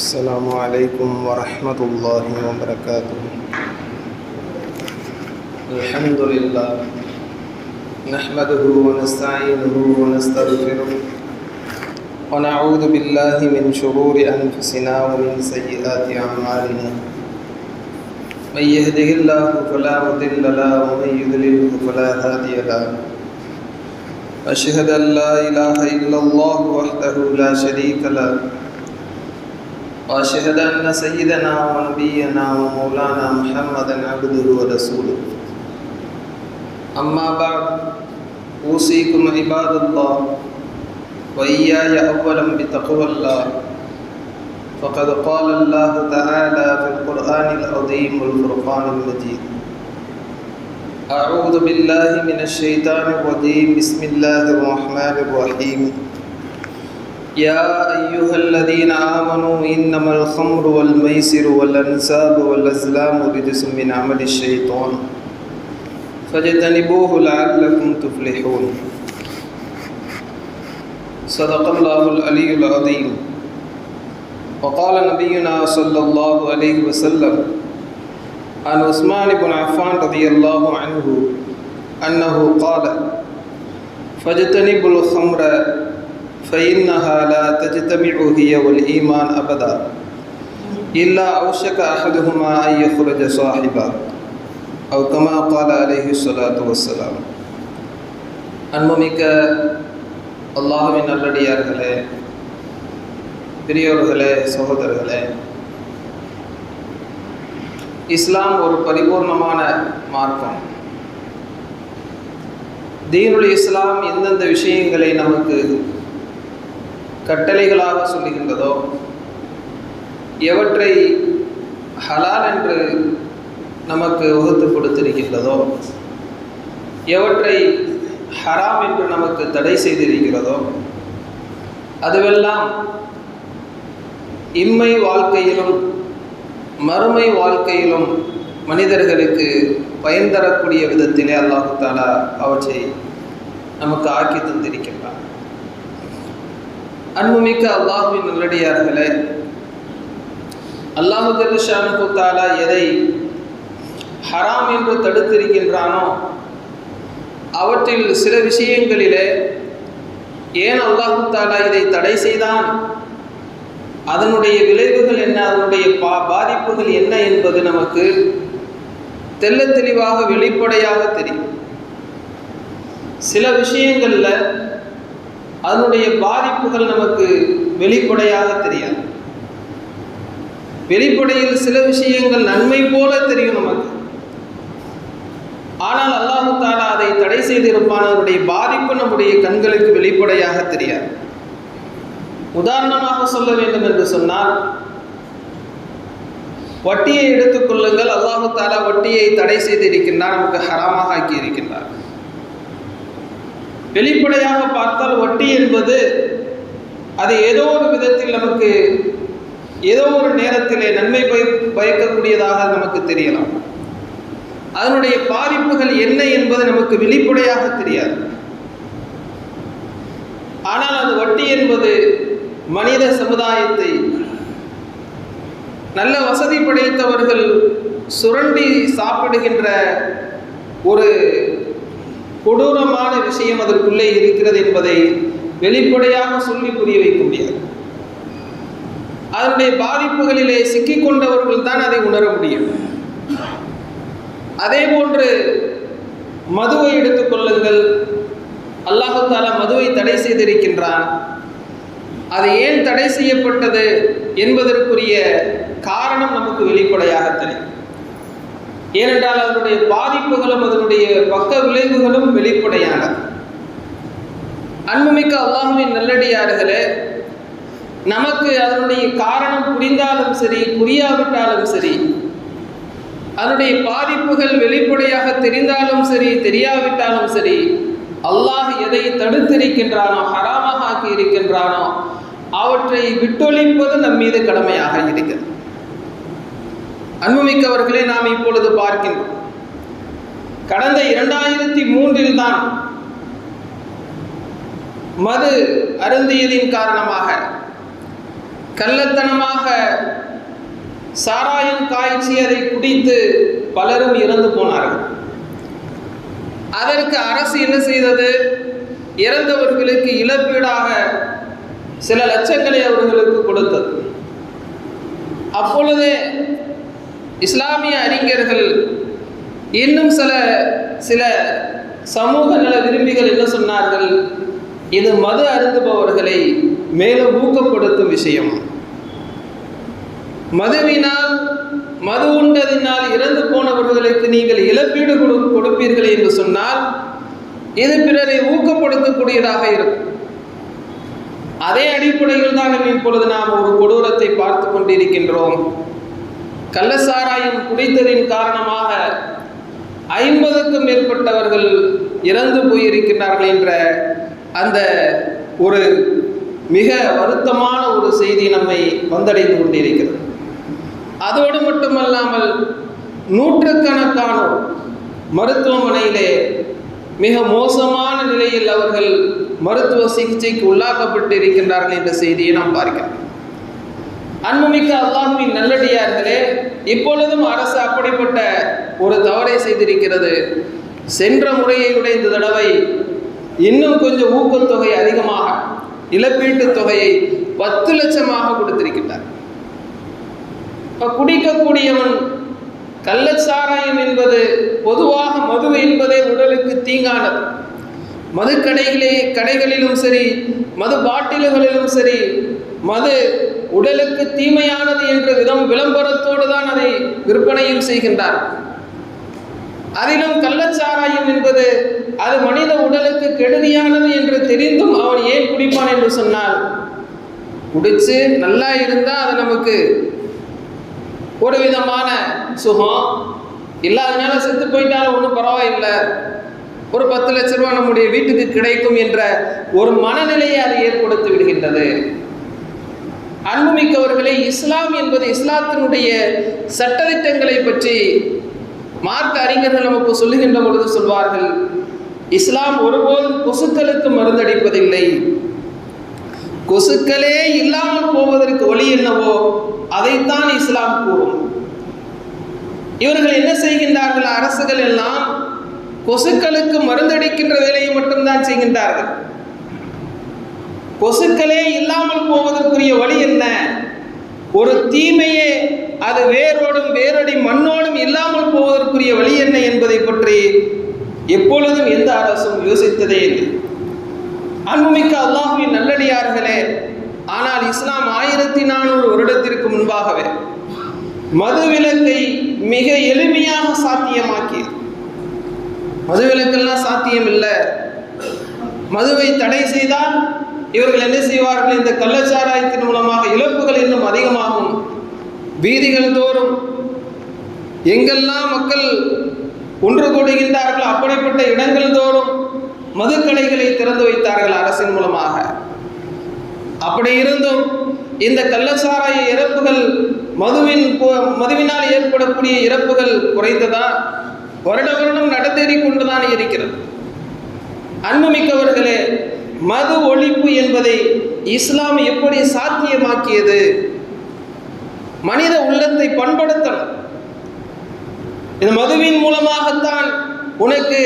السلام عليكم ورحمة الله وبركاته. الحمد لله نحمده ونستعينه ونستغفره ونعوذ بالله من شرور أنفسنا ومن سيئات أعمالنا. من يهده الله فلا مضل له ومن يضلله فلا هادي له. أشهد أن لا إله إلا الله وحده لا شريك له وأشهد أن سيدنا ونبينا ومولانا محمدا عبده ورسوله. أما بعد، أوصيكم عباد الله وإياي أولا بتقوى الله، فقد قال الله تعالى في القرآن العظيم والفرقان المجيد: أعوذ بالله من الشيطان الرجيم. بسم الله الرحمن الرحيم. يا أيها الذين آمنوا إنما الخمر والميسر والأنساب والأزلام رجس من عمل الشيطان فاجتنبوه لعلكم تفلحون. صدق الله العلي العظيم. وقال نبينا صلى الله عليه وسلم عن عثمان بن عفان رضي الله عنه أنه قال: فاجتنبوا الخمر فإنها لا تجتمع هي والإيمان أبدا إلا أوشك أحدهما أن يخرج صاحبا أو كما قال عليه الصلاة والسلام. அன்புமிக்க அல்லாஹ்வின் நல்லடியார்களே, பெரியோர்களே, சகோதரர்களே, இஸ்லாம் ஒரு பரிபூர்ணமான மார்க்கம். தீனுல் இஸ்லாம் எந்தெந்த விஷயங்களை நமக்கு கட்டளைகளாக சொல்லுகின்றதோ, எவற்றை ஹலால் என்று நமக்கு வகுத்து கொடுத்திருக்கின்றதோ, எவற்றை ஹராம் என்று நமக்கு தடை செய்திருக்கிறதோ, அதுவெல்லாம் இம்மை வாழ்க்கையிலும் மறுமை வாழ்க்கையிலும் மனிதர்களுக்கு பயன் தரக்கூடிய விதத்திலே அல்லாஹ் தஆலா அவற்றை நமக்கு ஆக்கி தந்திருக்கின்றார். அன்புமிக்க அல்லாஹ்வின் நல்லடியார்களே, அல்லாஹ் ஜல்ல ஷானுஹு தஆலா எதை ஹராம் என்று தடுத்திருக்கின்றானோ அவற்றில் சில விஷயங்களிலே ஏன் அல்லாஹ் தஆலா இதை தடை செய்தான், அதனுடைய விளைவுகள் என்ன, அதனுடைய பாதிப்புகள் என்ன என்பது நமக்கு தெள்ள தெளிவாக வெளிப்படையாக தெரியும். சில விஷயங்களில் அதனுடைய பாதிப்புகள் நமக்கு வெளிப்படையாக தெரியாது. வெளிப்படையில் சில விஷயங்கள் நன்மை போல தெரியும் நமக்கு. ஆனால் அல்லாஹ் தஆலா அதை தடை செய்திருப்பான், அதனுடைய பாதிப்பு நம்முடைய கண்களுக்கு வெளிப்படையாக தெரியாது. உதாரணமாக சொல்ல வேண்டும் என்று சொன்னால், வட்டியை எடுத்துக்கொள்ளுங்கள். அல்லாஹ் தஆலா வட்டியை தடை செய்திருக்கின்றார், நமக்கு ஹராமாக ஆக்கி இருக்கின்றார். வெளிப்படையாக பார்த்தால் வட்டி என்பது அது ஏதோ ஒரு விதத்தில் நமக்கு ஏதோ ஒரு நேரத்திலே நன்மை பயக்கக்கூடியதாக நமக்கு தெரியலாம். அதனுடைய பாதிப்புகள் என்ன என்பது நமக்கு வெளிப்படையாக தெரியாது. ஆனால் அது வட்டி என்பது மனித சமுதாயத்தை, நல்ல வசதி படைத்தவர்கள் சுரண்டி சாப்பிடுகின்ற ஒரு கொடூரமான விஷயம் அதற்குள்ளே இருக்கிறது என்பதை வெளிப்படையாக சொல்லி புரிய வைக்க முடியாது. அதனுடைய பாதிப்புகளிலே சிக்கிக்கொண்டவர்கள் தான் அதை உணர முடியும். அதே போன்று மதுவை எடுத்துக்கொள்ளுங்கள். அல்லாஹ் தஆலா மதுவை தடை செய்திருக்கின்றான். அது ஏன் தடை செய்யப்பட்டது என்பதற்குரிய காரணம் நமக்கு வெளிப்படையாக தெரியும். ஏனென்றால் அதனுடைய பாதிப்புகளும் அதனுடைய பக்க விளைவுகளும் வெளிப்படையானது. அன்புமிக்க அல்லாஹ்வின் நல்லடியார்களே, நமக்கு அதனுடைய காரணம் புரிந்தாலும் சரி, புரியாவிட்டாலும் சரி, அதனுடைய பாதிப்புகள் வெளிப்படையாக தெரிந்தாலும் சரி, தெரியாவிட்டாலும் சரி, அல்லாஹ் எதை தடுத்திருக்கின்றானோ, ஹராமாக ஆக்கி இருக்கின்றானோ அவற்றை விட்டொழிப்பது நம் மீது கடமையாக இருக்கிறது. அன்புமிக்கவர்களே, நாம் இப்பொழுது பார்க்கின்றோம், கடந்த 2003 தான் மது அருந்தியதின் காரணமாக கள்ளத்தனமாக சாராயம் காய்ச்சி அதை குடித்து பலரும் இறந்து போனார்கள். அதற்கு அரசு என்ன செய்தது? இறந்தவர்களுக்கு இழப்பீடாக சில லட்சங்களை அவர்களுக்கு கொடுத்தது. அப்பொழுதே இஸ்லாமிய அறிஞர்கள் இன்னும் சில சமூக நல விரும்பிகள் என்ன சொன்னார்கள்? இது மது அருந்துபவர்களை மேலும் ஊக்கப்படுத்தும் விஷயம். மது உண்டதினால் இறந்து போனவர்களுக்கு நீங்கள் இழப்பீடு கொடுப்பீர்கள் என்று சொன்னால் இது பிறரை ஊக்கப்படுத்தக்கூடியதாக இருக்கும். அதே அடிப்படையில் தான் இப்பொழுது நாம் ஒரு கொடூரத்தை பார்த்து கொண்டிருக்கின்றோம். கள்ளசாராயம் குடித்ததின் காரணமாக 50க்கும் மேற்பட்டவர்கள் இறந்து போயிருக்கின்றார்கள் என்ற அந்த ஒரு மிக வருத்தமான ஒரு செய்தி நம்மை வந்தடைந்து கொண்டிருக்கிறது. அதோடு மட்டுமல்லாமல் நூற்றுக்கணக்கானோர் மருத்துவமனையிலே மிக மோசமான நிலையில் அவர்கள் மருத்துவ சிகிச்சைக்கு உள்ளாக்கப்பட்டிருக்கின்றார்கள் என்ற செய்தியை நாம் பார்க்கிறோம். அன்புமிக்க அல்லாஹ்வின் நல்லடியார்களே, இப்பொழுதும் அரசு அப்படிப்பட்ட ஒரு தவறை செய்திருக்கிறது. சென்ற முறையை விட இந்த தடவை இன்னும் கொஞ்சம் ஊக்கத்தொகை அதிகமாக, இழப்பீட்டு தொகையை 10 லட்சமாக கொடுத்திருக்கின்றார். குடிக்கக்கூடியவன் கள்ளச்சாராயம் என்பது பொதுவாக மது என்பதே உடலுக்கு தீங்கானது. மது கடைகளிலும் சரி, மது பாட்டில்களிலும் சரி, மது உடலுக்கு தீமையானது என்ற விளம்பரத்தோடு தான் அதை விற்பனையும் செய்கின்றார். அதிலும் கள்ளச்சாராயம் என்பது அது மனித உடலுக்கு கெடுதியானது என்று தெரிந்தும் அவன் ஏன் குடிப்பான் என்று சொன்னால், குடிச்சு நல்லா இருந்தால் அது நமக்கு ஒரு விதமான சுகம், இல்லாதனால செத்து போயிட்டாலும் ஒன்றும் பரவாயில்லை, ஒரு 10 லட்ச ரூபா நம்முடைய வீட்டுக்கு கிடைக்கும் என்ற ஒரு மனநிலையை அது ஏற்படுத்தி விடுகின்றது. அன்புமிக்கவர்களே, இஸ்லாம் என்பது, இஸ்லாத்தினுடைய சட்டதிட்டங்களை பற்றி மார்க்க அறிஞர்கள் நமக்கு சொல்லுகின்ற பொழுது சொல்வார்கள், இஸ்லாம் ஒருபோதும் கொசுக்களுக்கு மருந்தடிப்பதில்லை. கொசுக்களே இல்லாமல் போவதற்கு வழி என்னவோ அதைத்தான் இஸ்லாம் கூறும். இவர்கள் என்ன செய்கின்றார்கள்? அரசுகள் எல்லாம் கொசுக்களுக்கு மருந்தடிக்கின்ற வேலையை மட்டும்தான் செய்கின்றார்கள். கொசுக்களே இல்லாமல் போவதற்குரிய வழி என்ன? ஒரு தீமையே அது வேரடி மண்ணோடும் இல்லாமல் போவதற்குரிய வழி என்ன என்பதை பற்றி எப்பொழுதும் எந்த அரசும் யோசித்ததே இல்லை. அன்புமிக்க அல்லாஹ்வின் நல்லடியார்களே, ஆனால் இஸ்லாம் 1400 வருடத்திற்கு முன்பாகவே மதுவிலக்கை மிக எளிமையாக சாத்தியமாக்கியது. மதுவிலக்கெல்லாம் சாத்தியம் இல்லை. மதுவை தடை செய்தால் இவர்கள் என்ன செய்வார்கள்? இந்த கள்ளச்சாராயத்தின் மூலமாக இழப்புகள் இன்னும் அதிகமாகும். வீதிகள் தோறும் எங்கெல்லாம் மக்கள் ஒன்று கூடுகின்றார்கள் அப்படிப்பட்ட இடங்கள் தோறும் மதுக்கடைகளை திறந்து வைத்தார்கள் அரசின் மூலமாக. அப்படி இருந்தும் இந்த கள்ளச்சாராய இறப்புகள், மதுவினால் ஏற்படக்கூடிய இறப்புகள் குறைந்ததா? வருடம் நடந்தேறி கொண்டுதான் இருக்கிறது. அன்புமிக்கவர்களே, மது ஒழிப்பு என்பதை இஸ்லாம் எப்படி சாத்தியமாக்கியது? மனித உள்ளத்தை பண்படுத்தணும். இந்த மதுவின் மூலமாகத்தான் உனக்கு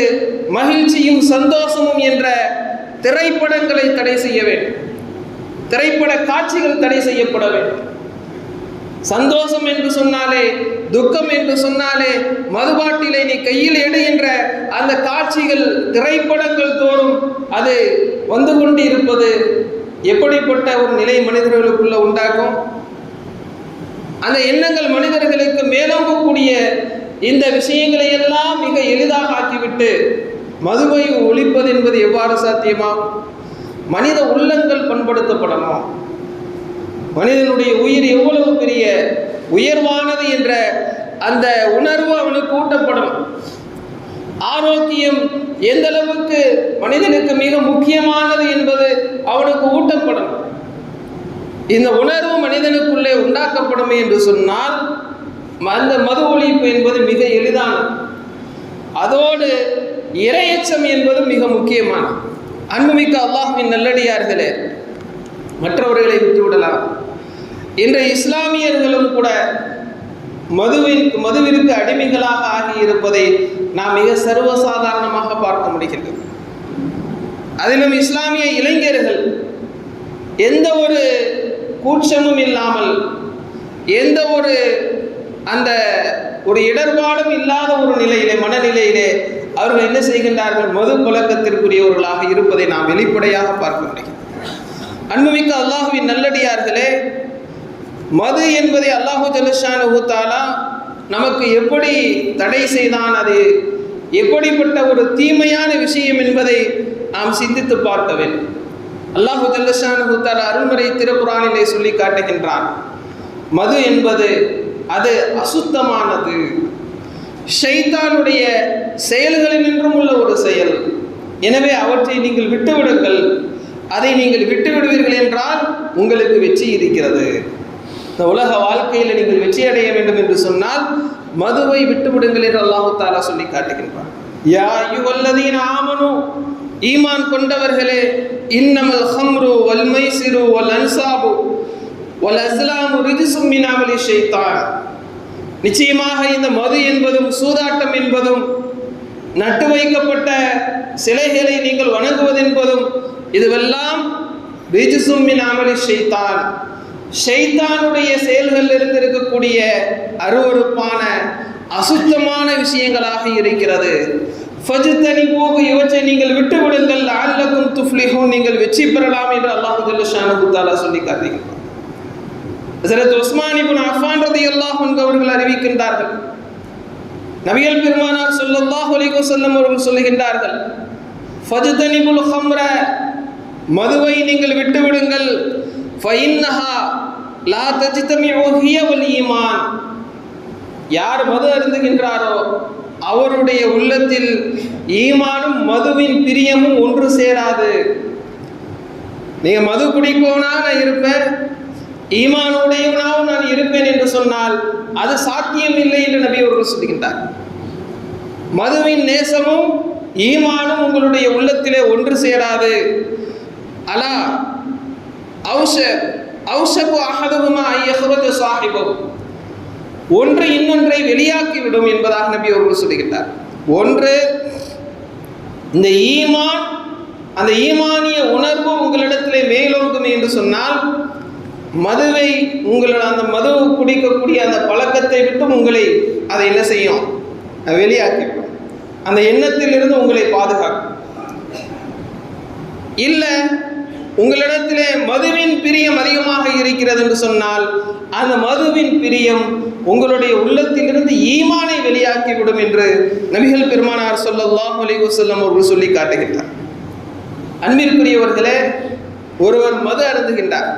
மகிழ்ச்சியும் சந்தோஷமும் என்ற திரைப்படங்களை தடை செய்ய வேண்டும். திரைப்பட காட்சிகள் தடை செய்யப்பட வேண்டும். சந்தோஷம் என்று சொன்னாலே, துக்கம் என்று சொன்னாலே, மதுபாட்டிலை நீ கையில் எடு என்ற அந்த காட்சிகள் திரைப்படங்கள் தோறும் அது வந்து கொண்டு இருப்பது எப்படிப்பட்ட ஒரு நிலை மனிதர்களுக்குள்ள உண்டாக்கும்? அந்த எண்ணங்கள் மனிதர்களுக்கு மேலோங்கக்கூடிய இந்த விஷயங்களை எல்லாம் மிக எளிதாக ஆக்கிவிட்டு மதுவை ஒழிப்பது என்பது எவ்வாறு சாத்தியமாகும்? மனித உள்ளங்கள் பண்படுத்தப்படணும். மனிதனுடைய உயிர் எவ்வளவு பெரிய உயர்வானது என்ற அந்த உணர்வு அவனுக்கு ஊட்டப்படும். ஆரோக்கியம் எந்த அளவுக்கு மனிதனுக்கு மிக முக்கியமானது என்பது அவனுக்கு ஊட்டப்படும். இந்த உணர்வு மனிதனுக்குள்ளே உண்டாக்கப்படும் என்று சொன்னால் அந்த மது ஒழிப்பு என்பது மிக எளிதானது. அதோடு இறையச்சம் என்பது மிக முக்கியமானது. அன்புமிக்க அல்லாஹ்வின் நல்லடியார்களே, மற்றவர்களை விட்டுவிடலாம். இன்று இஸ்லாமியர்களும் கூட மதுவிற்கு அடிமைகளாக ஆகியிருப்பதை நாம் மிக சர்வசாதாரணமாக பார்க்க முடிகிறது. அதிலும் இஸ்லாமிய இளைஞர்கள் எந்த ஒரு கூச்சமும் இல்லாமல், எந்த ஒரு இடர்பாடும் இல்லாத ஒரு நிலையிலே, மனநிலையிலே அவர்கள் என்ன செய்கின்றார்கள்? மது பழக்கத்திற்குரியவர்களாக இருப்பதை நாம் வெளிப்படையாக பார்க்க முடியும். அன்புமிக்க அல்லாஹுவின் நல்லடியார்களே, மது என்பதை அல்லாஹு ஜல்லஷானஹு தஆலா நமக்கு எப்படி தடை செய்தான், அது எப்படிப்பட்ட ஒரு தீமையான விஷயம் என்பதை நாம் சிந்தித்து பார்க்க வேண்டும். அல்லாஹு ஜல்லஷானஹு தஆலா அருள்மறை திருக்குர்ஆனிலே சொல்லி காட்டுகின்றான், மது என்பது அது அசுத்தமானது, ஷைத்தானுடைய செயல்களினின்றும் உள்ள ஒரு செயல். எனவே அவற்றை நீங்கள் விட்டுவிடுங்கள். அதை நீங்கள் விட்டுவிடுவீர்கள் என்றால் உங்களுக்கு வெற்றி இருக்கிறது. இந்த உலக வாழ்க்கையில் நீங்கள் வெற்றி அடைய வேண்டும் என்று சொன்னால் மதுவை விட்டுவிடுங்கள் என்று அல்லாஹு தஆலா சொல்லி காட்டுகின்றான். யா அய்யுஹல்லதீன ஆமனு, ஈமான் கொண்டவர்களே, இன்னமல் ஹம்ரு வல் மைசிரு வல் அன்சாபு வல் அஸ்லாமு ரிஜ்சும் மின் அமலி ஷைத்தான். நிச்சயமாக இந்த மது என்பதும் சூதாட்டம் என்பதும் நட்டு வைக்கப்பட்ட சிலைகளை நீங்கள் வணங்குவது என்பதும் இதுவெல்லாம் ரிஜ்சும் மின் அமலி ஷைத்தான், ஷைத்தானுடைய செயல்களில் இருந்து இருக்கக்கூடிய அருவருப்பான அசுத்தமான விஷயங்களாக இருக்கிறது. ஃபஜ்தனிபூஹு, இவற்றை நீங்கள் விட்டுவிடுங்கள், லஅல்லகும் துஃப்லிஹூன், நீங்கள் வெற்றி பெறலாம் என்று அல்லாஹ் ஜல்லஷானஹு தஆலா சொல்லி காட்டுகிறார். ஹஜ்ரத் உஸ்மான் இப்னு அஃபான் ரலியல்லாஹு அன்ஹு அவர்கள் அறிவிக்கின்றார்கள், நபிகள் பெருமானார் ஸல்லல்லாஹு அலைஹி வஸல்லம் அவர்கள் சொல்லுகின்றார்கள், ஃபஜ்தனிபுல் ஹம்ர, மதுவை நீங்கள் விட்டுவிடுங்கள், ஃபஇன்னஹா லா தஜ்தமிஉ ஹிய வல் ஈமான். யார் மது அருந்துகின்றாரோ அவருடைய உள்ளத்தில் ஈமானும் மதுவின் பிரியமும் ஒன்று சேராது. நீங்க மது குடிப்போனா நான் இருப்பேன், ஈமானுடையவனாகவும் நான் இருப்பேன் என்று சொன்னால் அது சாத்தியம் இல்லை என்று நபி அவர்கள் சொல்லுகின்றார். மதுவின் நேசமும் ஈமானும் உங்களுடைய உள்ளத்திலே ஒன்று சேராது. அலா அவுஷகு அஹதுஹுமா ஐயஹ்ரஜ ஸாஹிபஹு, ஒன்று இன்னொன்றை வெளியாக்கிவிடும் என்பதாக நபி அவர்கள் சொல்லுகின்றார். ஒன்று இந்த ஈமான், அந்த ஈமானிய உணர்வு உங்களிடத்திலே மேலோங்குமே என்று சொன்னால் மதுவை அந்த மது குடிக்கக்கூடிய அந்த பழக்கத்தை விட்டு உங்களை அதை என்ன செய்யும்? வெளியாக்கிவிடும். அந்த எண்ணத்திலிருந்து உங்களை பாதுகாக்கும். இல்லை உங்களிடத்திலே மதுவின் பிரியம் அதிகமாக இருக்கிறது என்று சொன்னால் அந்த மதுவின் பிரியம் உங்களுடைய உள்ளத்திலிருந்து ஈமானை வெளியாக்கிவிடும் என்று நபிகள் பெருமானார் ஸல்லல்லாஹு அலைஹி வஸல்லம் அவர்கள் சொல்லி காட்டுகின்றார். அன்பிற்குரியவர்களே, ஒருவர் மது அருந்துகின்றார்,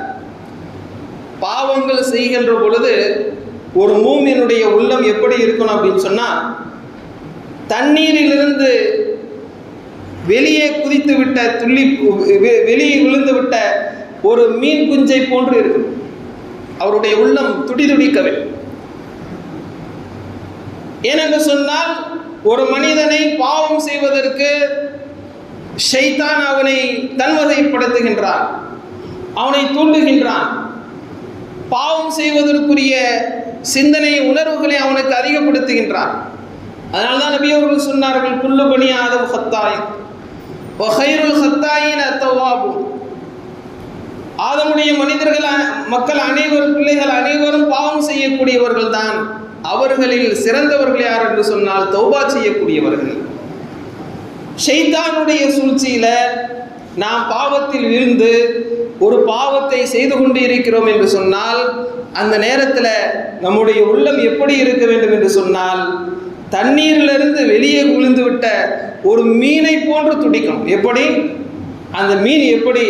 பாவங்கள் செய்கின்ற பொழுது ஒரு மூமினுடைய உள்ளம் எப்படி இருக்கணும் அப்படின்னு சொன்னால், தண்ணீரிலிருந்து வெளியே குதித்து விட்ட வெளியே விழுந்து விட்ட ஒரு மீன் குஞ்சை போன்று இருக்கும். அவருடைய உள்ளம் துடிதுடிக்கவே. ஏனென்று சொன்னால் ஒரு மனிதனை பாவம் செய்வதற்கு ஷைத்தான் அவனை தன்வதைப்படுத்துகின்றான், அவனை தூண்டுகின்றான். பாவம் செய்வதற்குரிய சிந்தனை உணர்வுகளை அவனுக்கு அதிகப்படுத்துகின்றான். அதனால்தான் நபி அவர்கள் சொன்னார்கள், குல்லு பனி ஆதம் ஹத்தாயின் வ கைருல் ஹத்தாயின் அத்தவாபுன். ஆதமுடைய மக்கள் அனைவரும், பிள்ளைகள் அனைவரும் பாவம் செய்யக்கூடியவர்கள் தான். அவர்களில் சிறந்தவர்கள் யார் என்று சொன்னால் தௌபா செய்யக்கூடியவர்கள். ஷைத்தானுடைய சூழ்ச்சியில நாம் பாவத்தில் விழுந்து ஒரு பாவத்தை செய்து கொண்டு இருக்கிறோம் என்று சொன்னால் அந்த நேரத்தில் நம்முடைய உள்ளம் எப்படி இருக்க வேண்டும் என்று சொன்னால் தண்ணீரிலிருந்து வெளியே விழுந்து விட்ட ஒரு மீனை போன்று துடிக்கணும். எப்படி அந்த மீன் எப்படி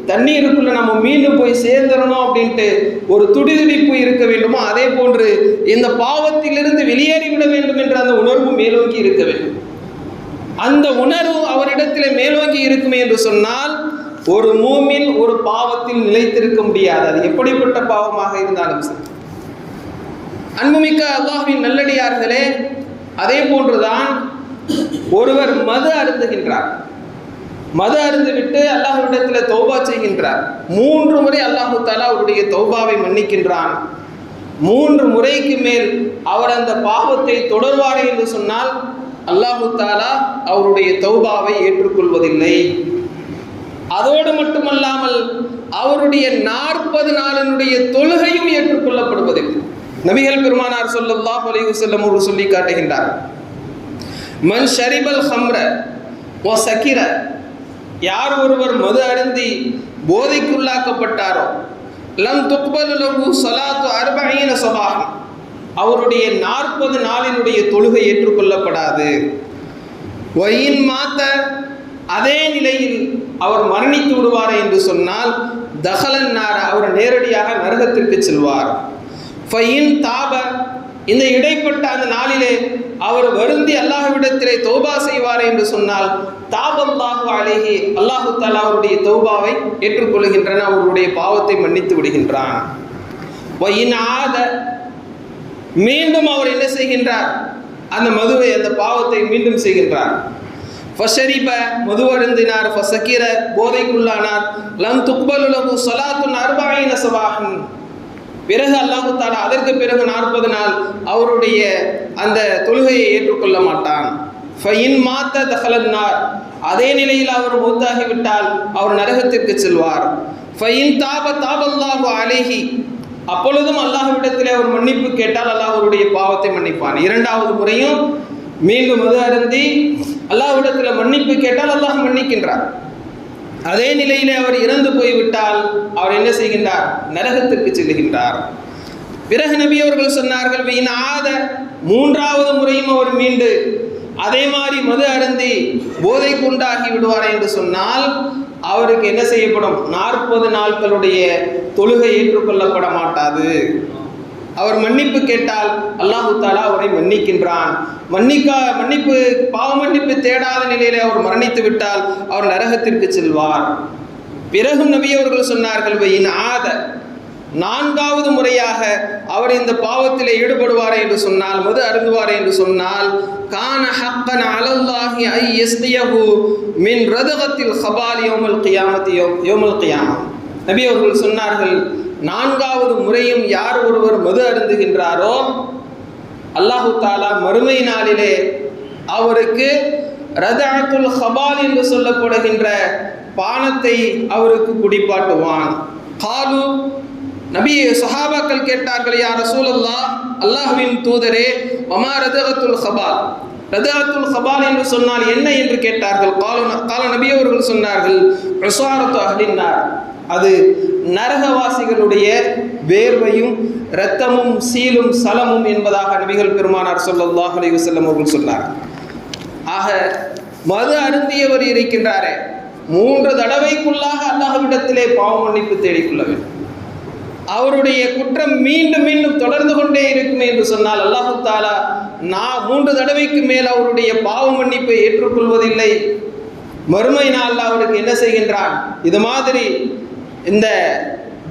தண்ணீருக்குள்ள நம்ம மீண்டும் போய் சேர்ந்துடணும் அப்படின்ட்டு ஒரு துடிதுடிப்பு இருக்க வேண்டுமோ அதே போன்று இந்த பாவத்திலிருந்து வெளியேறிவிட வேண்டும் என்ற அந்த உணர்வு மேலோங்கி இருக்க வேண்டும். அந்த உணர்வு அவரிடத்தில் மேலோங்கி இருக்குமே என்று சொன்னால் ஒரு மூமின் ஒரு பாவத்தில் நிலைத்திருக்க முடியாது, அது எப்படிப்பட்ட பாவமாக இருந்தாலும் சரி. அன்புமிக்க அல்லாஹ்வின் நல்லடியார்களே, அதே போன்றுதான் ஒருவர் மது அருந்துகின்றார். மது அருந்துவிட்டு அல்லாஹ்விடத்தில் தௌபா செய்கின்றார். 3 முறை அல்லாஹு தஆலா அவருடைய தௌபாவை மன்னிக்கின்றான். 3 முறைக்கு மேல் அவர் அந்த பாவத்தை தொடர்வார் என்று சொன்னால் அல்லாஹு தஆலா அவருடைய தௌபாவை ஏற்றுக்கொள்வதில்லை. அதோடு மட்டுமல்லாமல் அவருடைய 40 நாளினுடைய தொழுகையும் ஏற்றுக்கொள்ளப்படுவதில்லை. நபிகள் பெருமானார் ஸல்லல்லாஹு அலைஹி வஸல்லம் அவர்கள் சொல்லி காட்டுகின்றார், மன் ஷரிபல் ஹம்ர வ சகிர, யார் ஒருவர் மது அருந்தி போதைக்குள்ளாக்கப்பட்டாரோ, லம் துக்பலு லஹு ஸலாத்து 40 ஸபாஹ், அவருடைய 40 நாளினுடைய தொழுகை ஏற்றுக்கொள்ளப்படாது. வயின் மாத்த, அதே நிலையில் அவர் மரணித்து விடுவார் என்று சொன்னால் தஹலன் நார, அவர் நேரடியாக நரகத்திற்கு செல்வார். ஃபயின் தாப, இந்த இடைப்பட்ட அந்த நாளிலே அவர் வருந்தி அல்லாஹ்விடத்திலே தௌபா செய்வார் என்று சொன்னால் தாபல்லாஹு அலைஹி, அல்லாஹு தஆலா அவருடைய தௌபாவை ஏற்றுக்கொள்கின்றான், அவருடைய பாவத்தை மன்னித்து விடுகின்றான். வயின் ஆத, மீண்டும் அவர் என்ன செய்கின்றார், அந்த மதுவை, அந்த பாவத்தை மீண்டும் செய்கின்றார். ஃபஷரிப, மது அருந்தினார். ஃபசகிர, போதைக்குள்ளானார். லம் துக்பலு லஹு ஸலாத்துன் 40 ஸபாஹன், பிறகு அல்லாஹு தஆலா அதற்கு பிறகு 40 நாள் அவருடைய அந்த தொழுகையை ஏற்றுக்கொள்ள மாட்டான். ஃபயின் மாத்த தஹலன் நார், அதே நிலையில் அவர் மௌத்தாகிவிட்டால் அவர் நரகத்திற்கு செல்வார். ஃபயின் தாப தாபல்லாஹு அலைஹி, அப்பொழுதும் அல்லாஹ்விடத்திலே அவர் மன்னிப்பு கேட்டால் அல்லாஹ் அவருடைய பாவத்தை மன்னிப்பான். 2வது முறையும் மீண்டும் மது அருந்தி அல்லாஹ்விடத்தில் மன்னிப்பு கேட்டால் அல்லாஹ் மன்னிக்கின்றார். அதே நிலையிலே அவர் இறந்து போய்விட்டால் அவர் என்ன செய்கின்றார், நரகத்திற்கு செல்கின்றார். பிறகு நபி அவர்கள் சொன்னார்கள், வீண் ஆத, 3வது முறையும் அவர் மீண்டு அதே மாதிரி மது அருந்தி போதைக்கு உண்டாகி விடுவார் என்று சொன்னால் அவருக்கு என்ன செய்யப்படும், 40 நாட்களுடைய தொழுகை ஏற்றுக்கொள்ளப்பட மாட்டாது. அவர் மன்னிப்பு கேட்டால் அல்லாஹு தஆலா அவரை மன்னிக்கின்றான். மன்னிப்பு பாவ மன்னிப்பு தேடாத நிலையிலே அவர் மரணித்து விட்டால் அவர் நரகத்திற்கு செல்வார். பிறகும் நபி அவர்கள் சொன்னார்கள், வயின் ஆத, 4வது முறையாக அவர் இந்த பாவத்தில் ஈடுபடுவார் என்று சொன்னால், மது அருந்துவார் என்று சொன்னால், கான ஹக்கன் அலல்லாஹி ஐ யஸ்தியஹு மின் ரதகத்தில் ஹபால் யௌமல் கியாமத்தி யௌமல் கியாமா. நபி அவர்கள் சொன்னார்கள், 4வது முறையும் யார் ஒருவர் மது அருந்துகின்றாரோ அல்லாஹு தஆலா மறுமை நாளிலே அவருக்கு ரதஅத்துல் ஹபால் என்று சொல்லப்படுகின்ற பானத்தை அவருக்கு குடிப்பாட்டுவான். காலு, நபி சஹாபாக்கள் கேட்டார்கள், யா ரசூலல்லாஹ், அல்லாஹ்வின் தூதரே, வமா ரதஅத்துல் ஹபால், ரதஅத்துல் ஹபால் என்று சொன்னால் என்ன என்று கேட்டார்கள். கால நபி அவர்கள் சொன்னார்கள், உஸாரத்து அஹ்லின் நார், அது நரகவாசிகளுடைய வேர்வையும் இரத்தமும் சீலும் சலமும் என்பதாக நபிகள் பெருமானார் ஸல்லல்லாஹு அலைஹி வஸல்லம் அவர்கள் சொன்னார். ஆக மது அருந்தியவர் இருக்கின்றாரே, 3 தடவைக்குள்ளாக அல்லாஹ்விடத்திலே பாவ மன்னிப்பு தேடிக்கொள்ள வேண்டும். அவருடைய குற்றம் மீண்டும் மீண்டும் தொடர்ந்து கொண்டே இருக்கும் என்று சொன்னால் அல்லாஹு தஆலா 3 தடவைக்கு மேல் அவருடைய பாவ மன்னிப்பை ஏற்றுக்கொள்வதில்லை. மறுமை நாளில் அவருக்கு என்ன செய்கின்றான், இது மாதிரி இந்த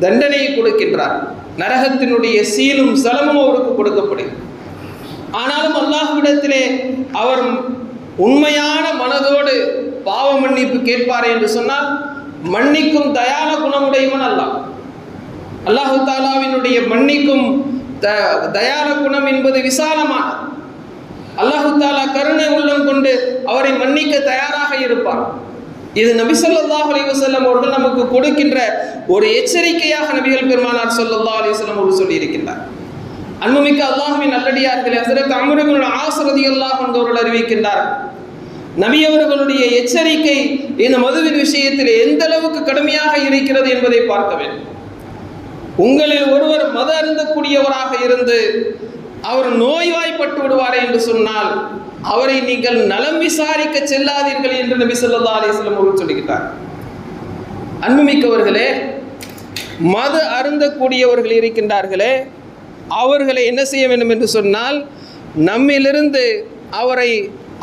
தண்டனையை கொடுக்கின்றார். நரகத்தினுடைய சீலும் சலமும் அவருக்கு கொடுக்கப்படும். ஆனாலும் அல்லாஹ்விடத்திலே அவர் உண்மையான மனதோடு பாவ மன்னிப்பு கேட்பார் என்று சொன்னால் மன்னிக்கும் தயால குணமுடையவன் அல்லாஹ். அல்லாஹு தஆலாவினுடைய மன்னிக்கும் தயால குணம் என்பது விசாலமான, அல்லாஹு தஆலா கருணை உள்ளம் கொண்டு அவரை மன்னிக்க தயாராக இருப்பார். இது நபி ஸல்லல்லாஹு அலைஹி வஸல்லம் அவர்கள் நமக்கு கொடுக்கின்ற ஒரு எச்சரிக்கையாக நபிகள் பெருமானார் ஸல்லல்லாஹு அலைஹி வஸல்லம் அவர்கள் சொல்லி இருக்கின்றார். அன்புமிக்க அல்லாஹ்வின் நல்லடியார்களே, ஹஸரத் அம்ர் இப்னு ஆஸ் ரலியல்லாஹு அன்ஹு அவர்கள் அறிவிக்கின்றார், நபி அவர்களுடைய எச்சரிக்கை இந்த மதுவின் விஷயத்தில் எந்த அளவுக்கு கடுமையாக இருக்கிறது என்பதை பார்க்க வேண்டும். உங்களில் ஒருவர் மது அருந்தக்கூடியவராக இருந்து அவர் நோய்வாய்ப்பட்டு விடுவார் என்று சொன்னால் அவரை நீங்கள் நலம் விசாரிக்க செல்லாதீர்கள் என்று நபி ஸல்லல்லாஹு அலைஹி வஸல்லம் அவர்கள் சொல்லிவிட்டார். அன்புமிக்கவர்களே, மது அருந்தக்கூடியவர்கள் இருக்கின்றார்களே, அவர்களை என்ன செய்ய வேண்டும் என்று சொன்னால் நம்மிலிருந்து அவரை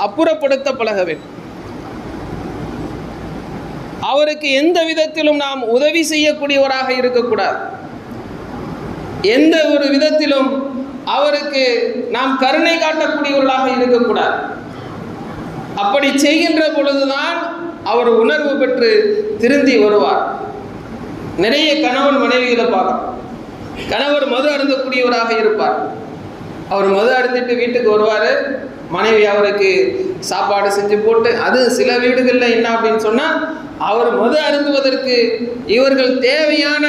அப்புறப்படுத்த பழக வேண்டும். அவருக்கு எந்த விதத்திலும் நாம் உதவி செய்யக்கூடியவராக இருக்கக்கூடாது. எந்த ஒரு விதத்திலும் அவருக்கு நாம் கருணை காட்டக்கூடியவர்களாக இருக்கக்கூடாது. அப்படி செய்கின்ற பொழுதுதான் அவர் உணர்வு பெற்று திருந்தி வருவார். நிறைய கணவன் மனைவிகளை பார்க்கலாம். கணவர் மது அருந்தக்கூடியவராக இருப்பார். அவர் மது அருந்திட்டு வீட்டுக்கு வருவார். மனைவி அவருக்கு சாப்பாடு செஞ்சு போட்டு, அது சில வீடுகளில் என்ன அப்படின்னு சொன்னால், அவர் மது அருந்துவதற்கு இவர்கள் தேவையான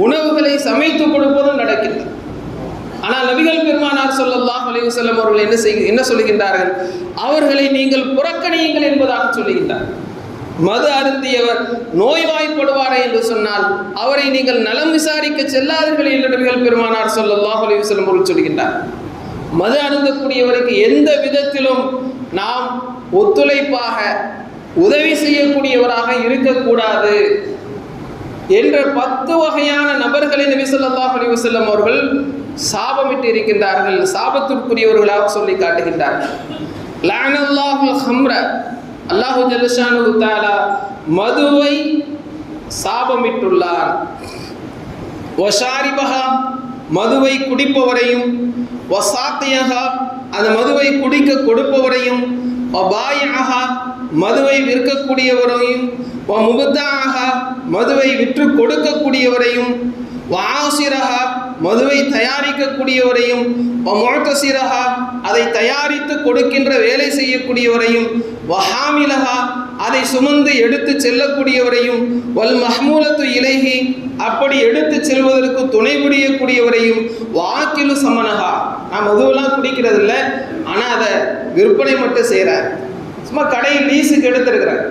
உணவுகளை சமைத்து கொடுப்பதும் நடக்கின்றது. ஆனால் நபிகள் பெருமானார் ஸல்லல்லாஹு அலைஹி வஸல்லம் அவர்கள் என்ன சொல்லுகின்றார்கள்? அவர்களை நீங்கள் புறக்கணியுங்கள் என்பதாக சொல்லுகின்றார். மது அருந்தியவர் நோய்வாய்ப்படுவாரே என்று சொன்னால் அவரை நீங்கள் நலம் விசாரிக்க செல்லாதீர்கள் என்று நபிகள் பெருமானார் ஸல்லல்லாஹு அலைஹி வஸல்லம் அவர்கள் சொல்கின்றார். மது அருந்தக்கூடியவருக்கு எந்த விதத்திலும் நாம் ஒத்துழைப்பாக உதவி செய்யக்கூடியவராக இருக்கக்கூடாது என்ற 10 வகையான நபர்களை நபி ஸல்லல்லாஹு அலைஹி வஸல்லம் அவர்கள் சாபமிட்டு இருக்கின்றார்கள். சாபத்திற்குரியவர்களாக சொல்லி காட்டுகின்றார்கள். லஅனல்லாஹுல் ஹம்ர, அல்லாஹு ஜல்ல ஷானுஹு தஆலா மதுவை சாபமிட்டுள்ளார். வஷாரிபஹா, மதுவை குடிப்பவரையும், வசாத்தியஹா, அந்த மதுவை குடிக்க கொடுப்பவரையும், வபாயிஅஹா, மதுவை விற்கக்கூடியவரையும், வமுப்தாஅஹா, மதுவை விற்று கொடுக்கக்கூடியவரையும், வஆசிரஹா, மதுவை தயாரிக்கக்கூடியவரையும், வமுஅ்தசிரஹா, அதை தயாரித்து கொடுக்கின்ற வேலை செய்யக்கூடியவரையும், வஹாமிலஹா, அதை சுமந்து எடுத்து செல்லக்கூடியவரையும், வல் மஹ்மூலத்து இலைஹி, அப்படி எடுத்து செல்வதற்கு துணை புரியக்கூடியவரையும், வாக்கிலு சமனஹா, நான் மதுவெல்லாம் குடிக்கிறது இல்லை, ஆனால் அதை விற்பனை மட்டும் செய்கிறார். சும்மா கடையில் லீஸுக்கு எடுத்துருக்கிறார்.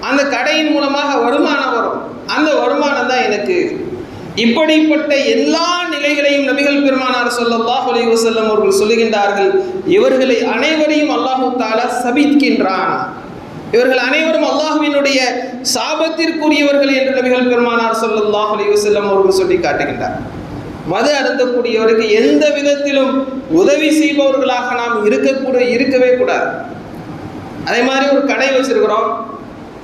அந்த கடையின் மூலமாக வருமானம் வரும். அந்த வருமானம் தான் எனக்கு. இப்படிப்பட்ட எல்லா நிலைகளையும் நபிகள் பெருமானார் ஸல்லல்லாஹு அலைஹி வஸல்லம் அவர்கள் சொல்லுகின்றார்கள். இவர்களை அனைவரையும் அல்லாஹு தஆலா சபிக்கின்றான். இவர்கள் அனைவரும் அல்லாஹ்வினுடைய சாபத்திற்குரியவர்கள் என்று நபிகள் பெருமானார் ஸல்லல்லாஹு அலைஹி வஸல்லம் அவர்கள் சொல்லி காட்டுகின்றார். மது அருந்தக்கூடியவருக்கு எந்த விதத்திலும் உதவி செய்பவர்களாக நாம் இருக்கவே கூடாது. அதே மாதிரி ஒரு கடை வச்சிருக்கிறோம்.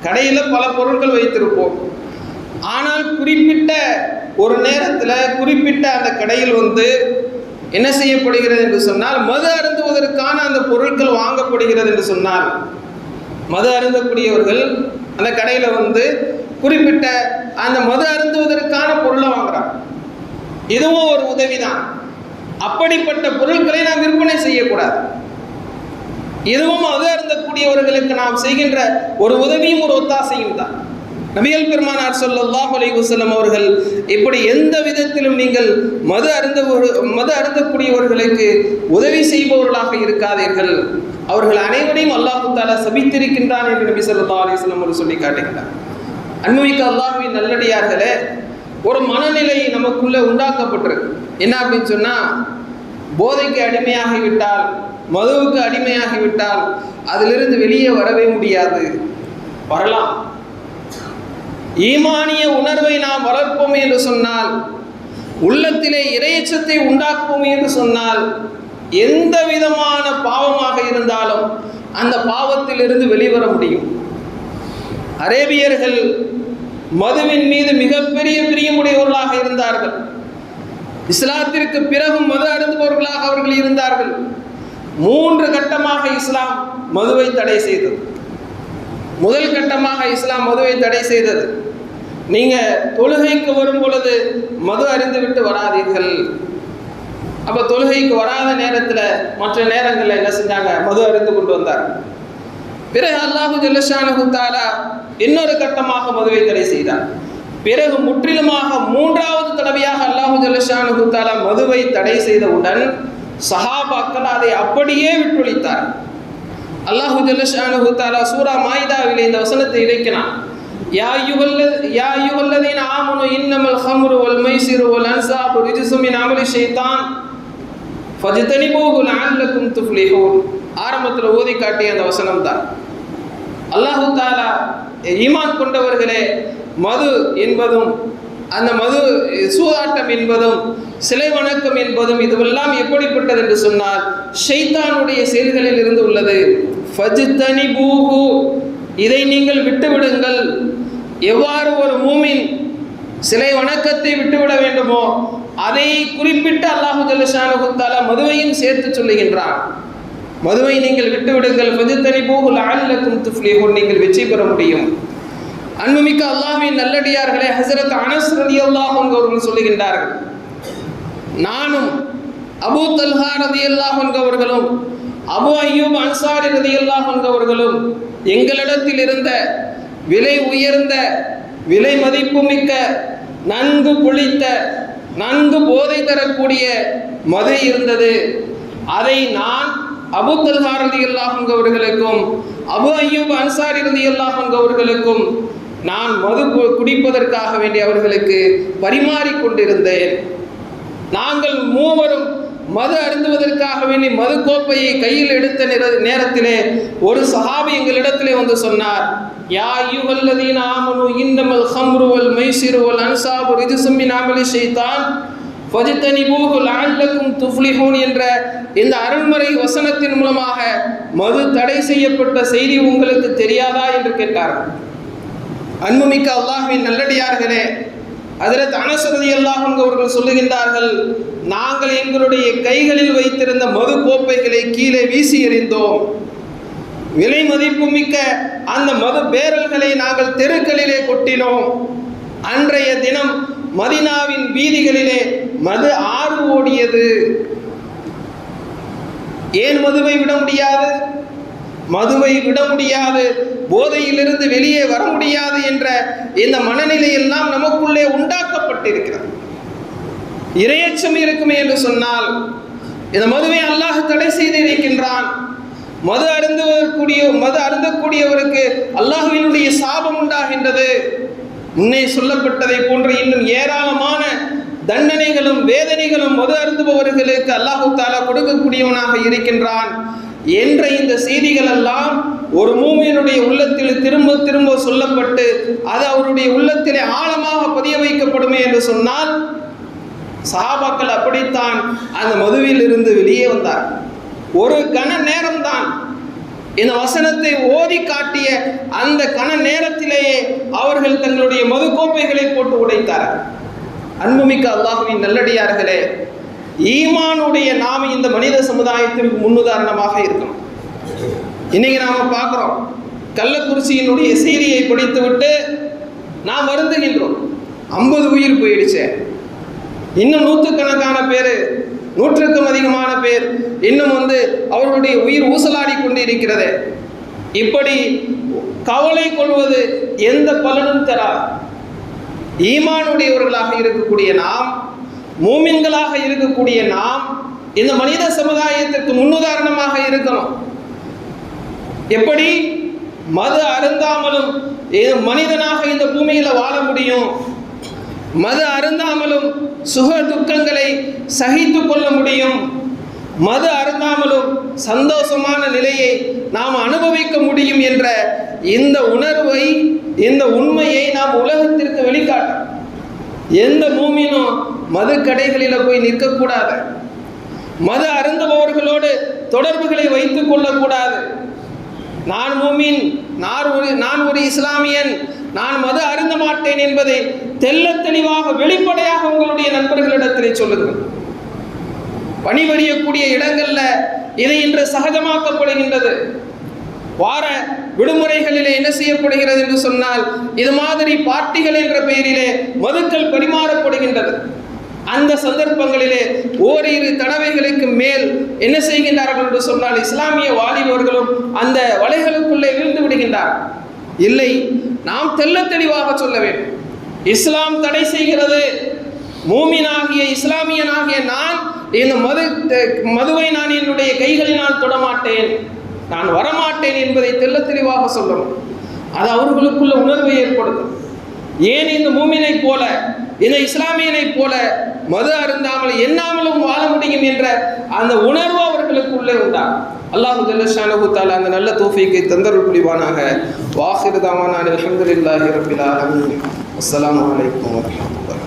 கடையில் பல பொருட்கள் வைத்திருப்போம். ஆனால் குறிப்பிட்ட ஒரு நேரத்தில் குறிப்பிட்ட அந்த கடையில் என்ன செய்யப்படுகிறது என்று சொன்னால், மது அருந்துவதற்கான அந்த பொருட்கள் வாங்கப்படுகிறது என்று சொன்னால், மது அருந்தக்கூடியவர்கள் அந்த கடையில் குறிப்பிட்ட அந்த மது அருந்துவதற்கான பொருளை வாங்குறாங்க. இதுவும் ஒரு உதவிதான். அப்படிப்பட்ட பொருட்களை நாம் விற்பனை செய்யக்கூடாது. இதுவும் மது அருந்தக்கூடியவர்களுக்கு நாம் செய்கின்ற ஒரு உதவியும் ஒரு ஒத்தாசையும் தான். நபிகள் பெருமானார் ஸல்லல்லாஹு அலைஹி வஸல்லம் அவர்கள் இப்படி எந்த விதத்திலும் நீங்கள் மது அருந்தக்கூடியவர்களுக்கு உதவி செய்பவர்களாக இருக்காதீர்கள், அவர்கள் அனைவரையும் அல்லாஹு தஆலா சபித்திருக்கின்றான் என்று நபி ஸல்லல்லாஹு அலைஹி வஸல்லம் அவர்கள் சொல்லி காட்டுகிறார். அன்பிற்மிக்க அல்லாஹ்வின் நல்லடியார்களே, ஒரு மனநிலை நமக்குள்ள உண்டாக்கப்பட்டிருக்கு. என்ன அப்படின்னு சொன்னா, போதைக்கு அடிமையாகிவிட்டால், மதுவுக்கு அடிமையாகிவிட்டால் அதிலிருந்து வெளியே வரவே முடியாது. வரலாம். ஈமானிய உணர்வை நாம் வளர்ப்போம் என்று சொன்னால், உள்ளத்திலே இறையச்சத்தை உண்டாக்குவோம் என்று சொன்னால், எந்த விதமான பாவமாக இருந்தாலும் அந்த பாவத்திலிருந்து வெளிவர முடியும். அரேபியர்கள் மதுவின் மீது மிகப்பெரிய பிரியமுடையவர்களாக இருந்தார்கள். இஸ்லாத்திற்கு பிறகு மது அருந்துபவர்களாக அவர்கள் இருந்தார்கள். 3 கட்டமாக இஸ்லாம் மதுவை தடை செய்தது. முதல் கட்டமாக இஸ்லாம் மதுவை தடை செய்தது. நீங்க தொழுகைக்கு வரும் பொழுது மது அருந்து விட்டு வராதீர்கள். அப்ப தொழுகைக்கு வராத நேரத்தில் மற்ற நேரங்களில் என்ன செஞ்சாங்க? மது அருந்து கொண்டு வந்தார். பிறகு அல்லாஹு ஜல்ல ஷானுஹு தஆலா இன்னொரு கட்டமாக மதுவை தடை செய்தார். பிறகு முற்றிலுமாக 3வது தடவையாக அல்லாஹு ஜல்ல ஷானுஹு தஆலா மதுவை தடை செய்தவுடன் சஹாபாக்கள் அதை அப்படியே விட்டொழித்தார். அல்லாஹு ஜல்ல ஷானுஹு தஆலா சூரா மாயிதாவிலே இந்த வசனத்தை இறக்கினான். யா அய்யுஹல்லதீன ஆமனு இன்னமல் ஹம்ரு வல் மைசிரு வல் அன்சாபு ரிஜ்ஸும் மின் அமலி ஷைத்தான் ஃபஜ்தனிபூஹு லஅல்லக்கும் துஃப்லிஹூன். ஆரம்பத்தில் ஓதி காட்டிய அந்த வசனம் தான். அல்லாஹு தஆலா ஈமான் கொண்டவர்களே, மது என்பதும் அந்த மது சூதாட்டம் என்பதும் சிலை வணக்கம் என்பதும் இதுவெல்லாம் எப்படிப்பட்டது என்று சொன்னால் ஷைத்தானுடைய செயல்களில் இருந்து உள்ளது. ஃபஜ்தனிபூஹு, இதை நீங்கள் விட்டுவிடுங்கள். எவ்வாறு ஒரு மூமின் சிலை வணக்கத்தை விட்டுவிட வேண்டுமோ அதை குறிப்பிட்டு அல்லாஹு ஜல்ல ஷானுஹு தஆலா மதுவையும் சேர்த்து சொல்லுகின்றான். மதுவை நீங்கள் விட்டுவிடுங்கள், ஃபஜ்தனிபூஹு லஅல்லக்கும் துஃப்லிஹூன், நீங்கள் வெற்றி பெற முடியும். அன்புமிக்க அல்லாஹ்வின் நல்லடியார்களே, ஹஸரத் அனஸ் ரலியல்லாஹு அன்ஹு அவர்கள் சொல்லுகின்றார்கள், நானும் அபூ தல்ஹா ரலியல்லாஹு அன்ஹு அவர்களும் அபூ அய்யூப் அன்சாரி ரலியல்லாஹு அன்ஹு அவர்களும் எங்களிடத்தில் இருந்த விலை உயர்ந்த விலை மதிப்புமிக்க நன்கு புளித்த நன்கு போதை தரக்கூடிய மது இருந்தது. அதை நான் அபூ தல்ஹா ரலியல்லாஹு அன்ஹு அவர்களுக்கும் அபூ அய்யூப் அன்சாரி ரலியல்லாஹு அன்ஹு அவர்களுக்கும் நான் மது குடிப்பதற்காக வேண்டி அவர்களுக்கு பரிமாறிக் கொண்டிருந்தேன். நாங்கள் மூவரும் மது அருந்துவதற்காக வேண்டி மது கோப்பையை கையில் எடுத்த நேரத்திலே ஒரு சஹாபி எங்களிடத்திலே வந்து சொன்னார், யா அய்யுஹல்லதீன ஆமனு இன்னமல் ஹம்ரு வல் மைசிரு வல் அன்சாபு ரிஜ்சும் மின் அமலி ஷைத்தான் ஃபஜ்தனிபூஹு லஅல்லக்கும் துஃப்லிஹூன் என்ற இந்த அருள்மறை வசனத்தின் மூலமாக மது தடை செய்யப்பட்ட செய்தி உங்களுக்கு தெரியாதா என்று கேட்டார்கள். அன்புமிக்க அல்லாஹ்வின் நல்லடியார்களே, ஹஜ்ரத் அனஸ் ரலியல்லாஹு அன்ஹு அவர்கள் சொல்லுகின்றார்கள், நாங்கள் எங்களுடைய கைகளில் வைத்திருந்த மது கோப்பைகளை கீழே வீசி எறிந்தோம். விலை மதிப்புமிக்க அந்த மது பேரல்களை நாங்கள் தெருக்களிலே கொட்டினோம். அன்றைய தினம் மதீனாவின் வீதிகளிலே மது ஆறு ஓடியது. ஏன் மதுவை விட முடியாது? மதுவை விட முடியாது, போதையிலிருந்து வெளியே வர முடியாது என்ற இந்த மனநிலை எல்லாம் நமக்குள்ளே உண்டாக்கப்பட்டிருக்கிறது. இரையச்சம் இருக்குமே என்று சொன்னால் இந்த மதுவை அல்லாஹ் தடை செய்து இருக்கின்றான். மது அருந்தக்கூடியவருக்கு அல்லாஹ்வினுடைய சாபம் உண்டாகின்றது. முன்னே சொல்லப்பட்டதை போன்ற இன்னும் ஏராளமான தண்டனைகளும் வேதனைகளும் மது அருந்துபவர்களுக்கு அல்லாஹு தஆலா கொடுக்கக்கூடியவனாக இருக்கின்றான் என்ற இந்த செய்திகள் எல்லாம் ஒரு மூமினுடைய உள்ளத்தில் திரும்ப திரும்ப சொல்லப்பட்டு அது அவருடைய உள்ளத்திலே ஆழமாக பதிய வைக்கப்படுமே என்று சொன்னால், சஹாபாக்கள் அப்படித்தான் அந்த மதுவில் இருந்து வெளியே வந்தார். ஒரு கண நேரம்தான் இந்த வசனத்தை ஓதி காட்டிய அந்த கண நேரத்திலேயே அவர்கள் தங்களுடைய மது கோப்பைகளை போட்டு உடைத்தார். அன்புமிக்க அல்லாஹ்வின் நல்லடியார்களே, ஈமானுடைய நாம இந்த மனித சமுதாயத்திற்கு முன்னுதாரணமாக இருக்கணும். இன்னைக்கு நாம பார்க்கிறோம், கள்ளக்குறிச்சியினுடைய செய்தியை படித்துவிட்டு நாம் வருந்துகின்றோம். 50 உயிர் போயிடுச்சு, இன்னும் நூற்றுக்கணக்கான பேர், நூற்றுக்கும் அதிகமான பேர் இன்னும் அவர்களுடைய உயிர் ஊசலாடி கொண்டு இருக்கிறது. இப்படி கவலை கொள்வது எந்த பலனும் தராது. ஈமானுடையவர்களாக இருக்கக்கூடிய நாம், மூமின்களாக இருக்கக்கூடிய நாம் இந்த மனித சமுதாயத்திற்கு முன்னுதாரணமாக இருக்கணும். எப்படி மது அருந்தாமலும் மனிதனாக இந்த பூமியில வாழ முடியும், மது அருந்தாமலும் சுக துக்கங்களை சகித்து கொள்ள முடியும், மது அருந்தாமலும் சந்தோஷமான நிலையை நாம் அனுபவிக்க முடியும் என்ற இந்த உணர்வை, இந்த உண்மையை நாம் உலகத்திற்கு வெளிக்காட்ட எந்த மூமினும் மது கடைகளில் போய் நிற்கக்கூடாது. மது அருந்துபவர்களோடு தொடர்புகளை வைத்துக் கொள்ளக்கூடாது. நான் மூமின், நான் ஒரு இஸ்லாமியன், நான் மது அருந்த மாட்டேன் என்பதை தெல்ல தெளிவாக வெளிப்படையாக உங்களுடைய நண்பர்களிடத்திலே சொல்லுங்கள். பணிபுரியக்கூடிய இடங்கள்ல இதை இன்று சகஜமாக்கப்படுகின்றது. வார விடுமுறைகளிலே என்ன செய்யப்படுகிறது என்று சொன்னால், இது மாதிரி பார்ட்டிகள் என்ற பெயரிலே மதுக்கள் பரிமாறப்படுகின்றது. அந்த சந்தர்ப்பங்களிலே ஓரிரு தடவைகளுக்கு மேல் என்ன செய்கின்றார்கள் என்று சொன்னால், இஸ்லாமிய வாலிபர்களும் அந்த வலைகளுக்குள்ளே விழுந்து விடுகின்றார்கள். இல்லை, நாம் தெல்ல தெளிவாக சொல்ல வேண்டும். இஸ்லாம் தடை செய்கிறது. மூமினாகிய இஸ்லாமியனாகிய நான் இந்த மதுவை நான் என்னுடைய கைகளினால் தொடமாட்டேன், நான் வரமாட்டேன் என்பதை தெல்ல தெளிவாக சொல்லணும். அது அவர்களுக்குள்ள உணர்வை ஏற்படுத்தும். ஏன் இந்த மூமினை போல, இந்த இஸ்லாமியனை போல மது அருந்தாமல் எண்ணாமலும் வாழ முடியும் என்ற அந்த உணர்வு அவர்களுக்குள்ளே உண்டாகும். அல்லாஹு ஜல்ல ஷானஹு தஆலா அந்த நல்ல தௌஃபீக்கை தந்தருள் புரிவானாக. வாஹிரு தஅவானா அல்ஹம்துலில்லாஹி ரப்பில் ஆலமீன். அஸ்ஸலாமு அலைக்கும் வரஹ்மத்துல்லாஹி.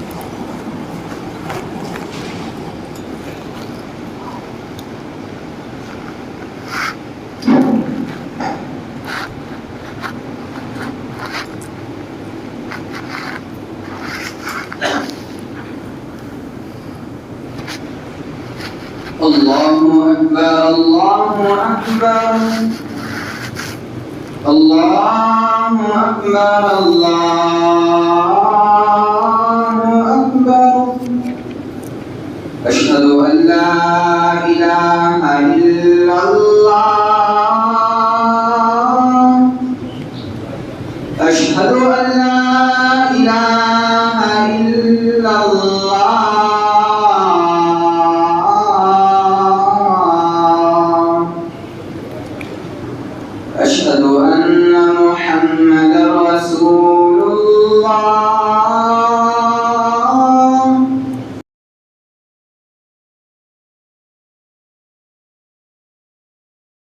الله أكبر الله أكبر. أكبر الله أكبر الله أكبر أشهد أن لا إله إلا الله أشهد أن لا إله إلا الله أشهد أن محمدا رسول الله